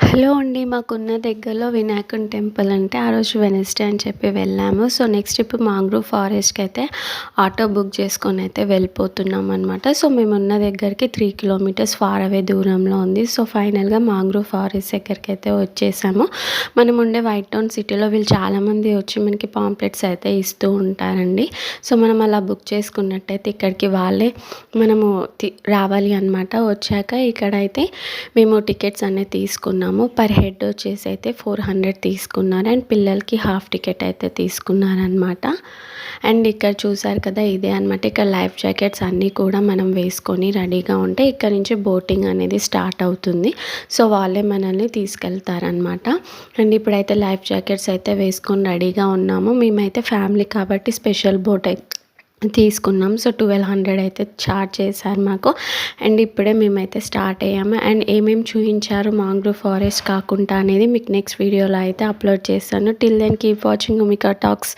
Hello అండి. మాకున్న దగ్గరలో వినాయకుని టెంపుల్ అంటే ఆ రోజు వెడ్నెస్‌డే అని చెప్పి వెళ్ళాము. సో, నెక్స్ట్ ఇప్పుడు మాంగ్రూవ్ ఫారెస్ట్‌కి అయితే ఆటో బుక్ చేసుకొని అయితే వెళ్ళిపోతున్నాం అనమాట. సో, మేమున్న దగ్గరికి 3 కిలోమీటర్స్ ఫార్ అవే దూరంలో ఉంది. సో, ఫైనల్‌గా మాంగ్రూవ్ ఫారెస్ట్ దగ్గరికి అయితే వచ్చేసాము. మనం ఉండే వైట్ టౌన్ సిటీలో వీళ్ళు చాలామంది వచ్చి మనకి పాంప్లెట్స్ అయితే ఇస్తూ ఉంటారండి. సో, మనం అలా బుక్ చేసుకున్నట్టయితే ఇక్కడికి వాళ్ళే మనము రావాలి అనమాట. వచ్చాక ఇక్కడైతే మేము టికెట్స్ అనేది తీసుకున్నాము. పర్ హెడ్ వచ్చేసి అయితే 400 తీసుకున్నారు. అండ్ పిల్లలకి హాఫ్ టికెట్ అయితే తీసుకున్నారనమాట. అండ్ ఇక్కడ చూసారు కదా, ఇదే అనమాట. ఇక్కడ లైఫ్ జాకెట్స్ అన్నీ కూడా మనం వేసుకొని రెడీగా ఉంటే ఇక్కడ నుంచి బోటింగ్ అనేది స్టార్ట్ అవుతుంది. సో వాళ్ళే మనల్ని తీసుకెళ్తారనమాట. అండ్ ఇప్పుడైతే లైఫ్ జాకెట్స్ అయితే వేసుకొని రెడీగా ఉన్నాము. మేమైతే ఫ్యామిలీ కాబట్టి స్పెషల్ బోట్ అయితే తీసుకున్నాం. సో 1200 అయితే ఛార్జ్ చేశారు మాకు. అండ్ ఇప్పుడే మేమైతే స్టార్ట్ అయ్యాము. అండ్ ఏమేమి చూపించారు మాంగ్రూవ్ ఫారెస్ట్ కాకుండా అనేది మీకు నెక్స్ట్ వీడియోలో అయితే అప్లోడ్ చేస్తాను. Till then keep watching Umika talks.